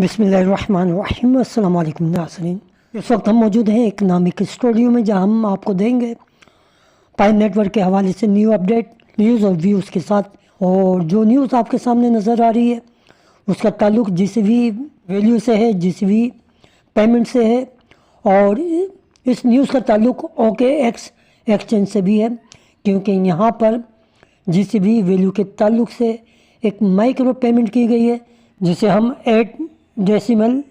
बिस्मिल्लाहिर्रहमानिर्रहीम। अस्सलाम वालेकुम नाज़रीन। इस वक्त हम मौजूद हैं इकनॉमिक स्टूडियो में, जहां हम आपको देंगे पाई नेटवर्क के हवाले से न्यू अपडेट, न्यूज़ और व्यूज़ के साथ। और जो न्यूज़ आपके सामने नज़र आ रही है उसका ताल्लुक़ जीसीबी वैल्यू से है, जीसीबी पेमेंट से है। और इस न्यूज़ का ताल्लुक़ OKX एक्सचेंज से भी है, क्योंकि यहाँ पर जीसीबी वैल्यू के ताल्लुक़ से एक माइक्रो पेमेंट की गई है, जिसे हम 8 डेसिमल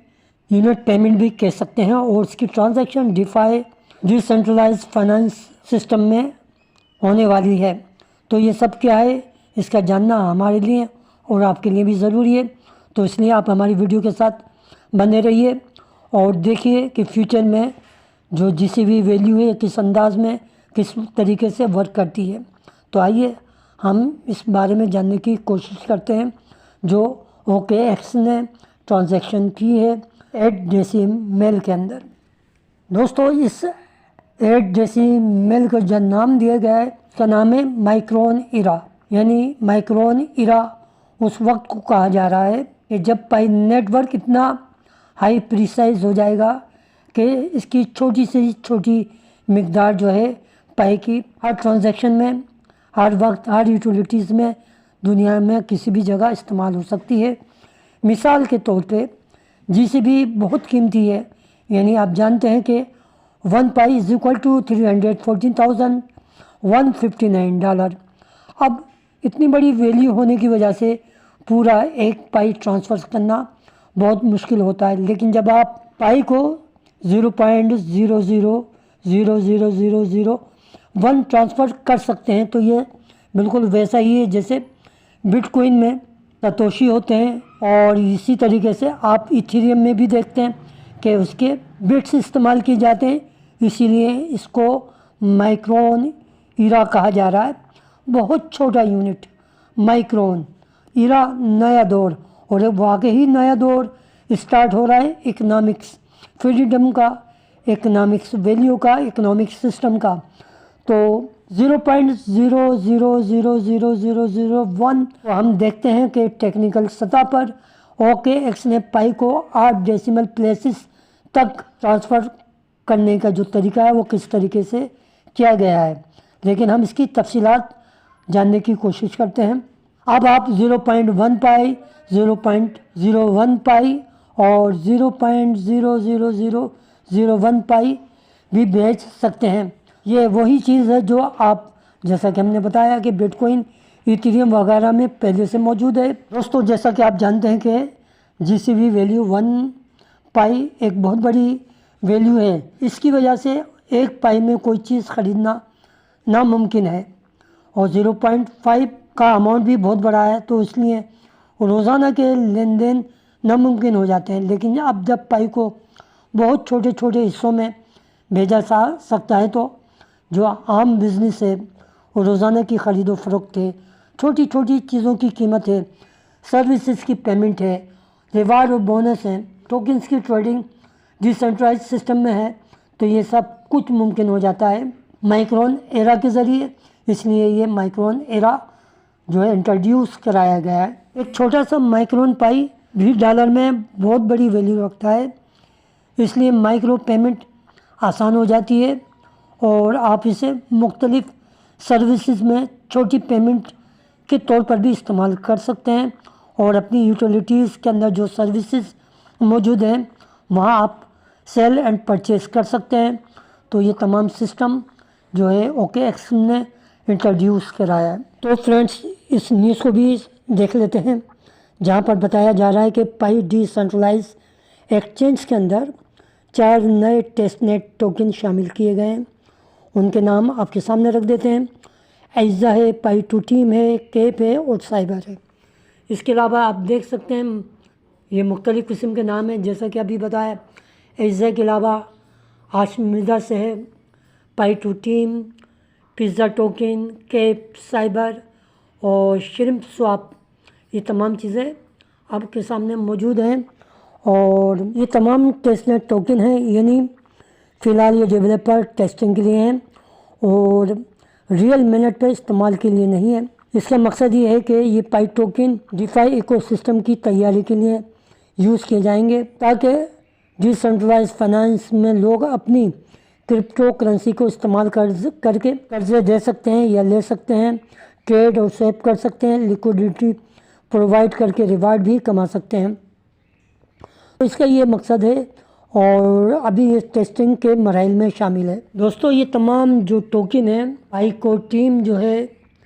यूनिट पेमेंट भी कह सकते हैं। और इसकी transaction DeFi decentralised finance system में होने वाली है। तो ये सब क्या है, इसका जानना हमारे लिए और आपके लिए भी ज़रूरी है। तो इसलिए आप हमारी वीडियो के साथ बने रहिए और देखिए कि फ्यूचर में जो जीसीबी वैल्यू है किस अंदाज में, किस तरीके से वर्क करती है। तो आइए हम इस बारे में जानने की कोशिश करते हैं। जो OKX ने ट्रांजैक्शन की है 8 डेसिमल के अंदर। दोस्तों, इस 8 डेसिमल को जो नाम दिया गया है उसका नाम है माइक्रोन इरा। यानी माइक्रोन इरा उस वक्त को कहा जा रहा है कि जब पाई नेटवर्क इतना हाई प्रिसाइज हो जाएगा कि इसकी छोटी से छोटी मिकदार जो है पाई की हर ट्रांजैक्शन में, हर वक्त, हर यूटिलिटीज़ में दुनिया में किसी भी जगह इस्तेमाल हो सकती है। मिसाल के तौर पे जीसीबी बहुत कीमती है। यानी आप जानते हैं कि 1 पाई इज़ इक्वल टू $314,159। अब इतनी बड़ी वैल्यू होने की वजह से पूरा एक पाई ट्रांसफ़र करना बहुत मुश्किल होता है। लेकिन जब आप पाई को 0.00000001 ट्रांसफ़र कर सकते हैं तो ये बिल्कुल वैसा ही है जैसे बिटकॉइन में सतोशी होते हैं। और इसी तरीके से आप इथेरियम में भी देखते हैं कि उसके बिट्स इस्तेमाल किए जाते हैं, इसीलिए इसको माइक्रोन इरा कहा जा रहा है। बहुत छोटा यूनिट माइक्रोन इरा, नया दौर। और वाकई ही नया दौर स्टार्ट हो रहा है इकनॉमिक्स फ्रीडम का, इकनॉमिक्स वैल्यू का, इकनॉमिक सिस्टम का। तो 0.00000001 हम देखते हैं कि टेक्निकल सतह पर OKX ने पाई को 8 डेसिमल प्लेसेस तक ट्रांसफ़र करने का जो तरीका है वो किस तरीके से किया गया है। लेकिन हम इसकी तफसीलात जानने की कोशिश करते हैं। अब आप 0.1 पाई, 0.01 पाई और 0.00001 पाई भी भेज सकते हैं। ये वही चीज़ है जो आप, जैसा कि हमने बताया कि बिटकॉइन, इथेरियम वगैरह में पहले से मौजूद है। दोस्तों, जैसा कि आप जानते हैं कि जीसीबी वैल्यू 1 पाई एक बहुत बड़ी वैल्यू है। इसकी वजह से एक पाई में कोई चीज़ ख़रीदना नामुमकिन है। और 0.5 का अमाउंट भी बहुत बड़ा है, तो इसलिए रोज़ाना के लेन देन नामुमकिन हो जाते हैं। लेकिन अब जब पाई को बहुत छोटे छोटे हिस्सों में भेजा जा सकता है तो जो आम बिज़नेस है, रोज़ाना की ख़रीदो फ़रोख्त है, छोटी छोटी चीज़ों की कीमत है, सर्विसेज की पेमेंट है, रिवार्ड और बोनस है, टोकन्स की ट्रेडिंग डिसेंट्रलाइज्ड सिस्टम में है, तो ये सब कुछ मुमकिन हो जाता है माइक्रोन एरा के ज़रिए। इसलिए ये माइक्रोन एरा जो है इंट्रोड्यूस कराया गया है। एक छोटा सा माइक्रोन पाई भी डॉलर में बहुत बड़ी वैल्यू रखता है, इसलिए माइक्रो पेमेंट आसान हो जाती है और आप इसे मुख्तलिफ़ सर्विसेज में छोटी पेमेंट के तौर पर भी इस्तेमाल कर सकते हैं। और अपनी यूटिलिटीज़ के अंदर जो सर्विसेज मौजूद हैं वहाँ आप सेल एंड परचेस कर सकते हैं। तो ये तमाम सिस्टम जो है OKX ने इंट्रोड्यूस कराया है। तो फ्रेंड्स, इस न्यूज़ को भी देख लेते हैं, जहाँ पर बताया जा रहा है कि पाई डिसेंट्रलाइज एक्सचेंज के अंदर 4 नए टेस्टनेट टोकन शामिल किए गए हैं। उनके नाम आपके सामने रख देते हैं। ऐज़ा है, पाई टू टीम है, केप है और साइबर है। इसके अलावा आप देख सकते हैं ये मुख्तलिफ़ किस्म के नाम हैं, जैसा कि अभी बताया। ऐज़ा के अलावा आशमिदा से है, पाई टू टीम, पिज़्ज़ा टोकन, केप, साइबर और श्रिम्प स्वैप, ये तमाम चीज़ें आपके सामने मौजूद हैं। और ये तमाम टेस्टनेट टोकन हैं, यानी फ़िलहाल ये डेवलपर टेस्टिंग के लिए हैं और रियल मिनट पे इस्तेमाल के लिए नहीं है। इसका मकसद ये है कि ये पाई टोकन डिफाई इकोसिस्टम की तैयारी के लिए यूज़ किए जाएंगे ताकि डिसेंट्रलाइज फाइनेंस में लोग अपनी क्रिप्टो करेंसी को इस्तेमाल करके कर्जे दे सकते हैं या ले सकते हैं, ट्रेड और सेव कर सकते हैं, लिक्विडिटी प्रोवाइड करके रिवार्ड भी कमा सकते हैं। तो इसका ये मकसद है और अभी ये टेस्टिंग के मराइल में शामिल है। दोस्तों ये तमाम जो टोकन है पाई को टीम जो है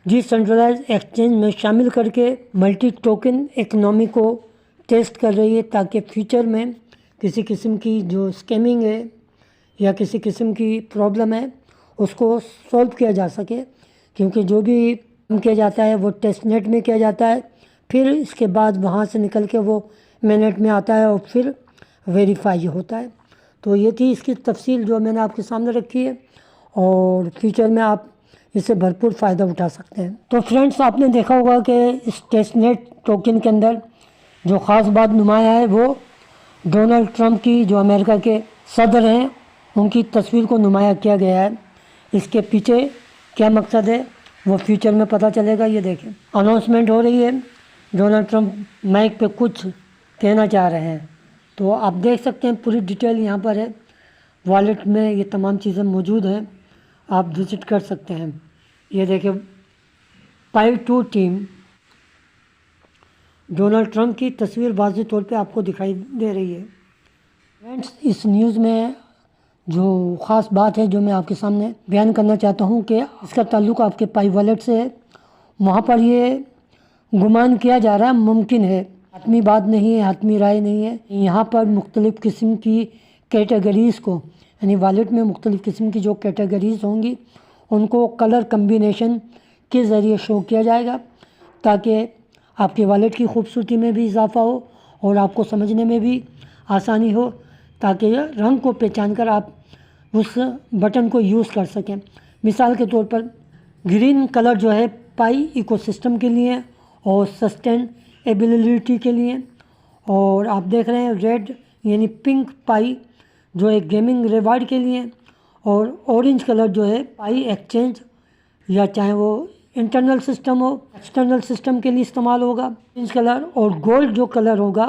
डिसेंट्रलाइज एक्सचेंज में शामिल करके मल्टी टोकन इकोनॉमी को टेस्ट कर रही है ताकि फ्यूचर में किसी किस्म की जो स्कैमिंग है या किसी किस्म की प्रॉब्लम है उसको सॉल्व किया जा सके, क्योंकि जो भी किया जाता है वो टेस्ट नेट में किया जाता है, फिर इसके बाद वहाँ से निकल के वो मेनेट में आता है और फिर वेरीफाई होता है। तो ये थी इसकी तफसील जो मैंने आपके सामने रखी है और फ्यूचर में आप इससे भरपूर फ़ायदा उठा सकते हैं। तो फ्रेंड्स आपने देखा होगा कि इस टेस्टनेट टोकन के अंदर जो ख़ास बात नुमाया है वो डोनाल्ड ट्रंप की जो अमेरिका के सदर हैं उनकी तस्वीर को नुमाया किया गया है। इसके पीछे क्या मकसद है वो फ्यूचर में पता चलेगा। ये देखें अनाउंसमेंट हो रही है, डोनाल्ड ट्रंप माइक पे कुछ कहना चाह रहे हैं, तो आप देख सकते हैं पूरी डिटेल यहाँ पर है। वॉलेट में ये तमाम चीज़ें मौजूद हैं, आप विज़िट कर सकते हैं। ये देखिए पाई टू टीम डोनाल्ड ट्रंप की तस्वीर वाज़ेह तौर पे आपको दिखाई दे रही है। फ्रेंड्स इस न्यूज़ में जो ख़ास बात है जो मैं आपके सामने बयान करना चाहता हूँ कि इसका ताल्लुक़ आपके पाई वॉलेट से है। वहाँ पर ये गुमान किया जा रहा है, मुमकिन है, हतमी बात नहीं है, हतमी राय नहीं है। यहाँ पर मुख्तलिफ़ किस्म की कैटेगरीज़ को यानी वॉलेट में मुख्तलिफ़ किस्म की जो कैटेगरीज़ होंगी उनको कलर कम्बिनेशन के ज़रिए शो किया जाएगा ताकि आपके वॉलेट की खूबसूरती में भी इजाफ़ा हो और आपको समझने में भी आसानी हो, ताकि रंग को पहचान कर आप उस बटन को यूज़ कर सकें। मिसाल के तौर पर ग्रीन कलर जो है पाई इकोसिस्टम के लिए और सस्टेनेबिलिटी के लिए, और आप देख रहे हैं रेड यानी पिंक पाई जो है गेमिंग रिवार्ड के लिए, और ऑरेंज कलर जो है पाई एक्सचेंज या चाहे वो इंटरनल सिस्टम हो एक्सटर्नल सिस्टम के लिए इस्तेमाल होगा ऑरेंज कलर। और गोल्ड जो कलर होगा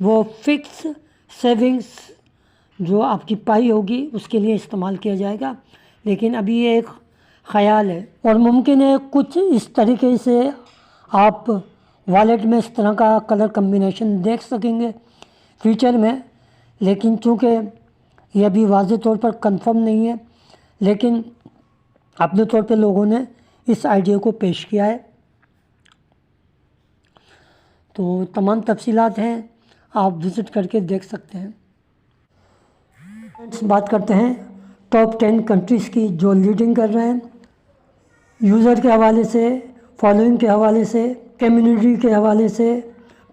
वो फिक्स सेविंग्स जो आपकी पाई होगी उसके लिए इस्तेमाल किया जाएगा। लेकिन अभी ये एक ख़याल है और मुमकिन है कुछ इस तरीके से आप वॉलेट में इस तरह का कलर कम्बिनेशन देख सकेंगे फ्यूचर में। लेकिन चूँकि ये अभी वाज़ेह तौर पर कंफर्म नहीं है, लेकिन अपने तौर पे लोगों ने इस आइडिया को पेश किया है। तो तमाम तफसीलात हैं, आप विज़िट करके देख सकते हैं। बात करते हैं टॉप 10 कंट्रीज़ की जो लीडिंग कर रहे हैं यूज़र के हवाले से, फॉलोइंग के हवाले से, कम्युनिटी के हवाले से,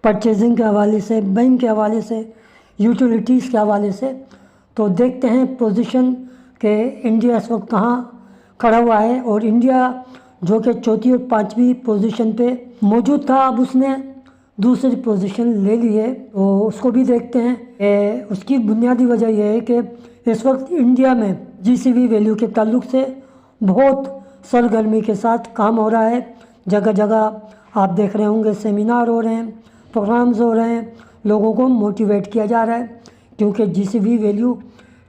परचेजिंग के हवाले से, बैंक के हवाले से, यूटिलिटीज़ के हवाले से। तो देखते हैं पोजीशन के इंडिया इस वक्त कहाँ खड़ा हुआ है। और इंडिया जो कि चौथी और पाँचवीं पोजीशन पे मौजूद था, अब उसने दूसरी पोजीशन ले ली है, तो उसको भी देखते हैं। उसकी बुनियादी वजह यह है कि इस वक्त इंडिया में जीसीबी वैल्यू के ताल्लुक से बहुत सरगर्मी के साथ काम हो रहा है। जगह जगह आप देख रहे होंगे सेमिनार हो रहे हैं, प्रोग्राम्स हो रहे हैं, लोगों को मोटिवेट किया जा रहा है, क्योंकि जीसीबी वैल्यू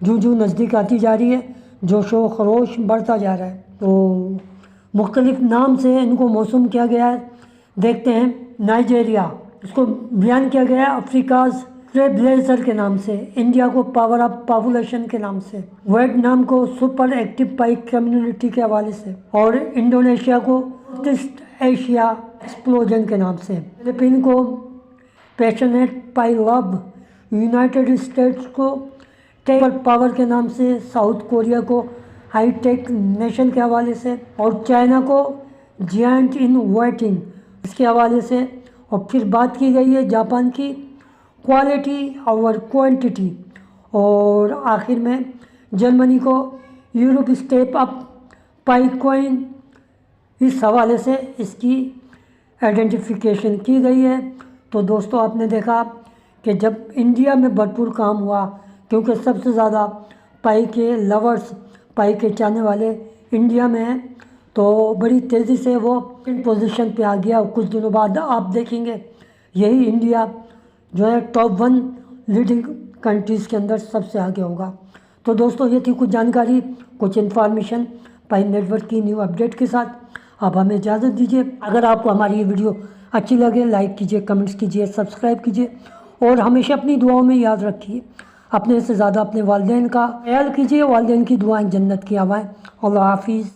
जूं नज़दीक आती जा रही है, जोशो खरोश बढ़ता जा रहा है। तो मुख्तलिफ़ नाम से इनको मौसूम किया गया है। देखते हैं नाइजेरिया, इसको बयान किया गया है अफ्रीकाज़ ट्रेलब्लेजर के नाम से, इंडिया को पावर ऑफ पॉपुलेशन के नाम से, वियतनाम को सुपर एक्टिव पाई कम्युनिटी के हवाले से, और इंडोनेशिया को ईस्ट एशिया एक्सप्लोजन के नाम से, फिलिपीन को पैशनेट पाई लव, यूनाइटेड स्टेट्स को टेक पावर के नाम से, साउथ कोरिया को हाईटेक नेशन के हवाले से, और चाइना को जायंट इन वेटिंग इसके हवाले से। और फिर बात की गई है जापान की क्वालिटी और क्वांटिटी, और आखिर में जर्मनी को यूरोप स्टेप अप पाई कॉइन, इस हवाले से इसकी आइडेंटिफिकेशन की गई है। तो दोस्तों आपने देखा कि जब इंडिया में भरपूर काम हुआ, क्योंकि सबसे ज़्यादा पाई के लवर्स, पाई के चाहने वाले इंडिया में हैं, तो बड़ी तेज़ी से वो इन पोजीशन पे आ गया। और कुछ दिनों बाद आप देखेंगे यही इंडिया जो है टॉप 1 लीडिंग कंट्रीज़ के अंदर सबसे आगे होगा। तो दोस्तों ये थी कुछ जानकारी, कुछ इन्फॉर्मेशन पाई नेटवर्क की न्यू अपडेट के साथ। आप हमें इजाज़त दीजिए। अगर आपको हमारी ये वीडियो अच्छी लगे लाइक कीजिए, कमेंट्स कीजिए, सब्सक्राइब कीजिए और हमेशा अपनी दुआओं में याद रखिए अपने से ज़्यादा अपने वालिदैन का ख्याल कीजिए। वालिदैन की दुआएं जन्नत की हवाएं। अल्लाह हाफिज़।